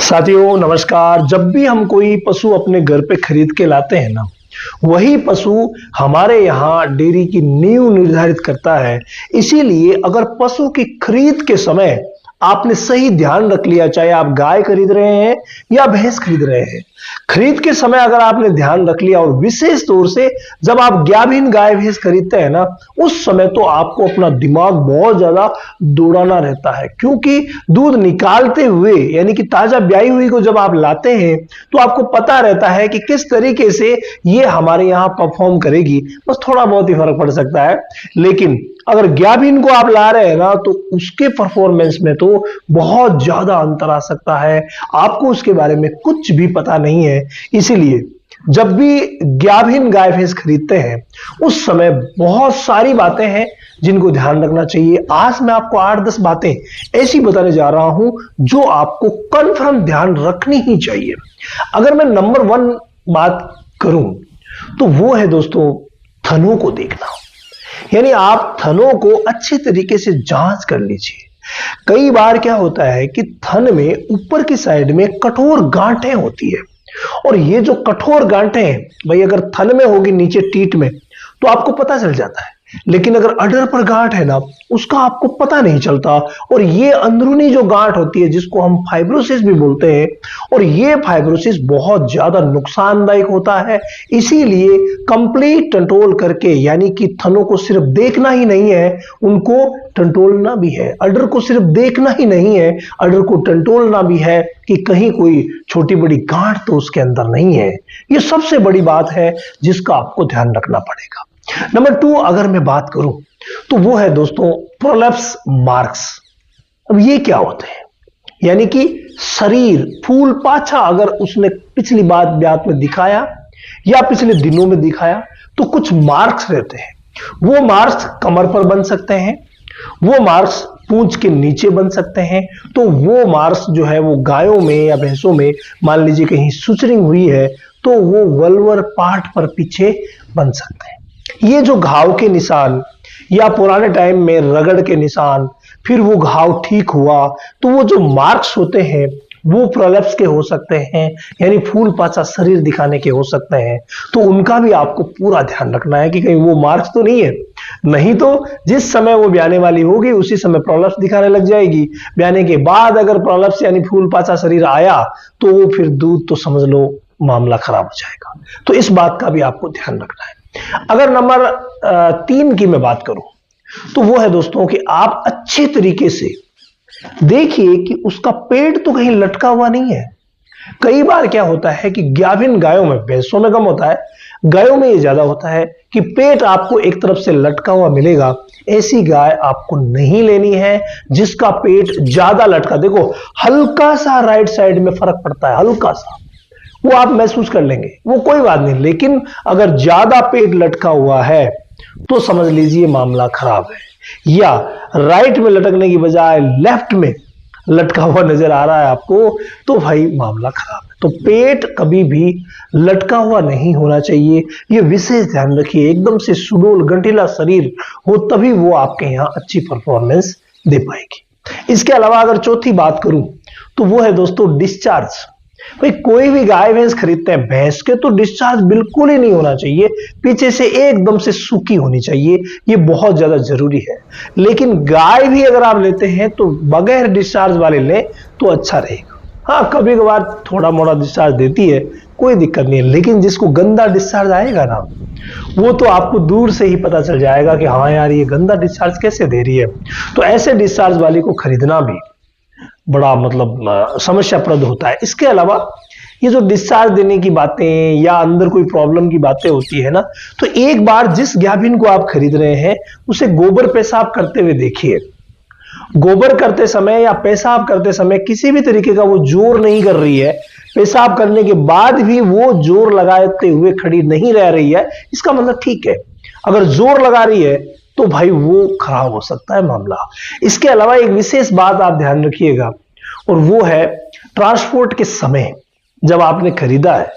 साथियों नमस्कार। जब भी हम कोई पशु अपने घर पे खरीद के लाते हैं ना, वही पशु हमारे यहाँ डेयरी की नींव निर्धारित करता है। इसीलिए अगर पशु की खरीद के समय आपने सही ध्यान रख लिया, चाहे आप गाय खरीद रहे हैं या भैंस खरीद रहे हैं, खरीद के समय अगर आपने ध्यान रख लिया, और विशेष तौर से जब आप गाभिन गाय भैंस खरीदते हैं ना, उस समय तो आपको अपना दिमाग बहुत ज्यादा दौड़ाना रहता है। क्योंकि दूध निकालते हुए यानी कि ताजा ब्याई हुई को जब आप लाते हैं तो आपको पता रहता है कि किस तरीके से ये हमारे यहाँ परफॉर्म करेगी। बस थोड़ा बहुत ही फर्क पड़ सकता है, लेकिन अगर गाभिन को आप ला रहे हैं ना, तो उसके परफॉर्मेंस में तो बहुत ज्यादा अंतर आ सकता है। आपको उसके बारे में कुछ भी पता नहीं है। इसीलिए जब भी गाभिन गाय भैंस खरीदते हैं उस समय बहुत सारी बातें हैं जिनको ध्यान रखना चाहिए। आज मैं आपको 8-10 बातें ऐसी बताने जा रहा हूं जो आपको कंफर्म ध्यान रखनी ही चाहिए। अगर मैं नंबर 1 बात करूं तो वो है दोस्तों, थनों को देखना। यानी आप थनों को अच्छे तरीके से जांच कर लीजिए। कई बार क्या होता है कि थन में ऊपर की साइड में कठोर गांठें होती है, और ये जो कठोर गांठें हैं भाई, अगर थन में होगी नीचे टीट में तो आपको पता चल जाता है, लेकिन अगर अडर पर गांठ है ना, उसका आपको पता नहीं चलता। और ये अंदरूनी जो गांठ होती है जिसको हम फाइब्रोसिस भी बोलते हैं, और ये फाइब्रोसिस बहुत ज्यादा नुकसानदायक होता है। इसीलिए कंप्लीट टंटोल करके, यानी कि थनों को सिर्फ देखना ही नहीं है, उनको टंटोलना भी है। अडर को सिर्फ देखना ही नहीं है, अडर को टंटोलना भी है कि कहीं कोई छोटी बड़ी गांठ तो उसके अंदर नहीं है। ये सबसे बड़ी बात है जिसका आपको ध्यान रखना पड़ेगा। नंबर 2 अगर मैं बात करूं तो वो है दोस्तों प्रोलैप्स मार्क्स। अब ये क्या होते हैं? यानी कि शरीर फूल पाछा अगर उसने पिछली बात में दिखाया या पिछले दिनों में दिखाया तो कुछ मार्क्स रहते हैं। वो मार्क्स कमर पर बन सकते हैं, वो मार्क्स पूंछ के नीचे बन सकते हैं। तो वो मार्क्स जो है वो गायों में या भैंसों में मान लीजिए कहीं सुचरिंग हुई है तो वो वल्वर पार्ट पर पीछे बन सकते हैं। ये जो घाव के निशान या पुराने टाइम में रगड़ के निशान, फिर वो घाव ठीक हुआ, तो वो जो मार्क्स होते हैं वो प्रोलैप्स के हो सकते हैं, यानी फूल पाचा शरीर दिखाने के हो सकते हैं। तो उनका भी आपको पूरा ध्यान रखना है कि कहीं वो मार्क्स तो नहीं है। नहीं तो जिस समय वो ब्याने वाली होगी उसी समय प्रोलैप्स दिखाने लग जाएगी। ब्याने के बाद अगर प्रोलैप्स यानी फूल पाचा शरीर आया तो वो फिर दूध तो समझ लो मामला खराब हो जाएगा। तो इस बात का भी आपको ध्यान रखना है। अगर नंबर 3 की मैं बात करूं तो वो है दोस्तों कि आप अच्छे तरीके से देखिए कि उसका पेट तो कहीं लटका हुआ नहीं है। कई बार क्या होता है कि गाभिन गायों में, भैंसों में कम होता है, गायों में ये ज्यादा होता है कि पेट आपको एक तरफ से लटका हुआ मिलेगा। ऐसी गाय आपको नहीं लेनी है जिसका पेट ज्यादा लटका। देखो हल्का सा राइट साइड में फर्क पड़ता है, हल्का सा, वो आप महसूस कर लेंगे, वो कोई बात नहीं। लेकिन अगर ज्यादा पेट लटका हुआ है तो समझ लीजिए मामला खराब है। या राइट में लटकने की बजाय लेफ्ट में लटका हुआ नजर आ रहा है आपको, तो भाई मामला खराब है। तो पेट कभी भी लटका हुआ नहीं होना चाहिए, ये विशेष ध्यान रखिए। एकदम से सुडौल गठीला शरीर हो तभी वो आपके यहाँ अच्छी परफॉर्मेंस दे पाएगी। इसके अलावा अगर चौथी बात करूं तो वो है दोस्तों डिस्चार्ज। भाई कोई भी गाय भैंस खरीदते हैं, भैंस के तो डिस्चार्ज बिल्कुल ही नहीं होना चाहिए, पीछे से एकदम से सूखी होनी चाहिए, ये बहुत ज्यादा जरूरी है। लेकिन गाय भी अगर आप लेते हैं तो बगैर डिस्चार्ज वाले लें तो अच्छा रहेगा। हाँ, कभी कभार थोड़ा मोड़ा डिस्चार्ज देती है, कोई दिक्कत नहीं है, लेकिन जिसको गंदा डिस्चार्ज आएगा ना, वो तो आपको दूर से ही पता चल जाएगा कि हाँ यार ये गंदा डिस्चार्ज कैसे दे रही है। तो ऐसे डिस्चार्ज वाले को खरीदना भी बड़ा समस्याप्रद होता है। इसके अलावा ये जो डिस्चार्ज देने की बातें या अंदर कोई प्रॉब्लम की बातें होती है ना, तो एक बार जिस गाभिन को आप खरीद रहे हैं उसे गोबर पेशाब करते हुए देखिए। गोबर करते समय या पेशाब करते समय किसी भी तरीके का वो जोर नहीं कर रही है, पेशाब करने के बाद भी वो जोर लगाते हुए खड़ी नहीं रह रही है, इसका मतलब ठीक है। अगर जोर लगा रही है तो भाई वो खराब हो सकता है मामला। इसके अलावा एक विशेष बात आप ध्यान रखिएगा, और वो है ट्रांसपोर्ट के समय। जब आपने खरीदा है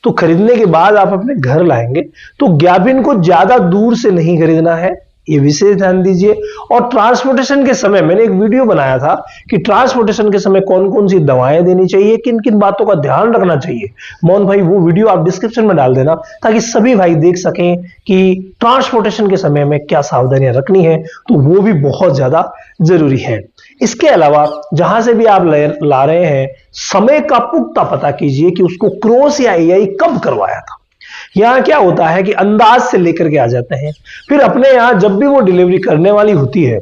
तो खरीदने के बाद आप अपने घर लाएंगे तो गाभिन को ज्यादा दूर से नहीं खरीदना है, ये विशेष ध्यान दीजिए। और ट्रांसपोर्टेशन के समय मैंने एक वीडियो बनाया था कि ट्रांसपोर्टेशन के समय कौन कौन सी दवाएं देनी चाहिए, किन किन बातों का ध्यान रखना चाहिए। मोहन भाई वो वीडियो आप डिस्क्रिप्शन में डाल देना ताकि सभी भाई देख सकें कि ट्रांसपोर्टेशन के समय में क्या सावधानियां रखनी है, तो वो भी बहुत ज्यादा जरूरी है। इसके अलावा जहां से भी आप ला रहे हैं, समय का पुख्ता पता कीजिए कि उसको क्रॉस या एआई कब करवाया था। यहां क्या होता है कि अंदाज से लेकर के आ जाते हैं, फिर अपने यहां जब भी वो डिलीवरी करने वाली होती है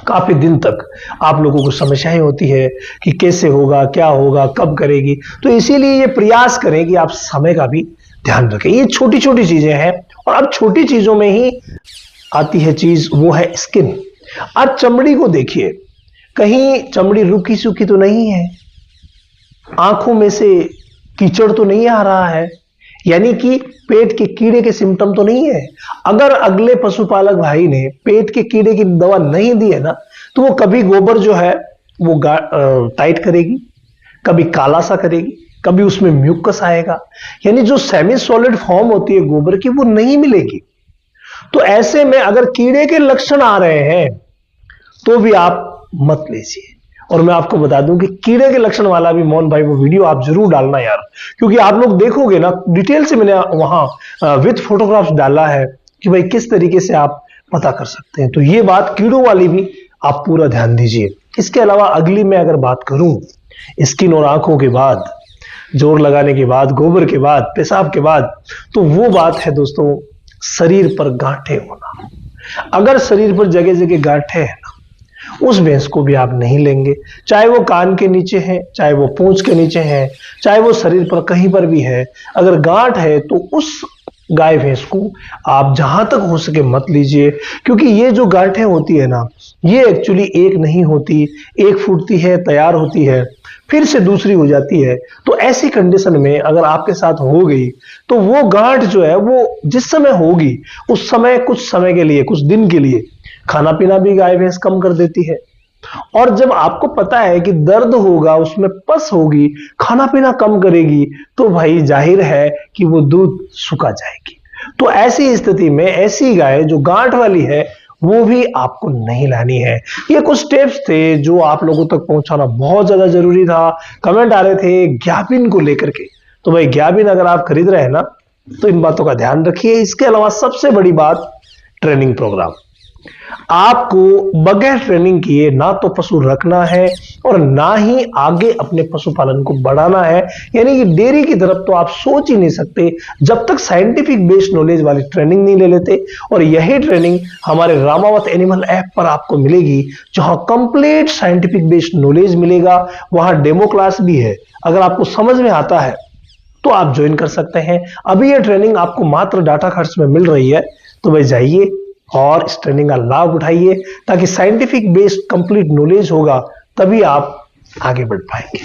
काफी दिन तक आप लोगों को समस्याएं होती है कि कैसे होगा, क्या होगा, कब करेगी। तो इसीलिए ये प्रयास करें कि आप समय का भी ध्यान रखें। ये छोटी छोटी चीजें हैं। और अब छोटी चीजों में ही आती है चीज, वो है स्किन। अब चमड़ी को देखिए, कहीं चमड़ी रुकी सूखी तो नहीं है, आंखों में से कीचड़ तो नहीं आ रहा है, यानी कि पेट के कीड़े के सिम्टम तो नहीं है। अगर अगले पशुपालक भाई ने पेट के कीड़े की दवा नहीं दी है ना, तो वो कभी गोबर जो है वो टाइट करेगी, कभी काला सा करेगी, कभी उसमें म्यूकस आएगा, यानी जो सेमी सॉलिड फॉर्म होती है गोबर की वो नहीं मिलेगी। तो ऐसे में अगर कीड़े के लक्षण आ रहे हैं तो भी आप मत लीजिए। और मैं आपको बता दूं कि कीड़े के लक्षण वाला भी मोहन भाई वो वीडियो आप जरूर डालना यार, क्योंकि आप लोग देखोगे ना डिटेल से मैंने वहां विद फोटोग्राफ्स डाला है कि भाई किस तरीके से आप पता कर सकते हैं। तो ये बात कीड़ों वाली भी आप पूरा ध्यान दीजिए। इसके अलावा अगली मैं अगर बात करूं स्किन और आंखों के बाद, जोर लगाने के बाद, गोबर के बाद, पेशाब के बाद, तो वो बात है दोस्तों शरीर पर गांठें होना। अगर शरीर पर जगह जगह गांठें हैं ना, उस भैंस को भी आप नहीं लेंगे, चाहे वो कान के नीचे है, चाहे वो पूंछ के नीचे है, चाहे वो शरीर पर कहीं पर भी है। अगर गांठ है तो उस गाय भैंस को आप जहां तक हो सके मत लीजिए, क्योंकि ये जो गांठें होती है ना, ये एक्चुअली एक नहीं होती, एक फूटती है, तैयार होती है, फिर से दूसरी हो जाती है। तो ऐसी कंडीशन में अगर आपके साथ हो गई तो वो गांठ जो है वो जिस समय होगी उस समय, कुछ समय के लिए, कुछ दिन के लिए खाना पीना भी गाय भैंस कम कर देती है। और जब आपको पता है कि दर्द होगा, उसमें पस होगी, खाना पीना कम करेगी, तो भाई जाहिर है कि वो दूध सुखा जाएगी। तो ऐसी स्थिति में ऐसी गाय जो गांठ वाली है वो भी आपको नहीं लानी है। ये कुछ स्टेप्स थे जो आप लोगों तक पहुंचाना बहुत ज्यादा जरूरी था। कमेंट आ रहे थे ज्ञापिन को लेकर के, तो भाई ज्ञापिन अगर आप खरीद रहे हैं ना तो इन बातों का ध्यान रखिए। इसके अलावा सबसे बड़ी बात ट्रेनिंग प्रोग्राम। आपको बगैर ट्रेनिंग किए ना तो पशु रखना है और ना ही आगे अपने पशुपालन को बढ़ाना है, यानी कि डेयरी की तरफ तो आप सोच ही नहीं सकते जब तक साइंटिफिक बेस्ड नॉलेज वाली ट्रेनिंग नहीं ले लेते। और यही ट्रेनिंग हमारे रामावत एनिमल ऐप पर आपको मिलेगी, जहां कंप्लीट साइंटिफिक बेस्ड नॉलेज मिलेगा। वहां डेमो क्लास भी है, अगर आपको समझ में आता है तो आप ज्वाइन कर सकते हैं। अभी यह ट्रेनिंग आपको मात्र डाटा खर्च में मिल रही है, तो भाई जाइए और इस ट्रेनिंग का लाभ उठाइए, ताकि साइंटिफिक बेस्ड कंप्लीट नॉलेज होगा तभी आप आगे बढ़ पाएंगे।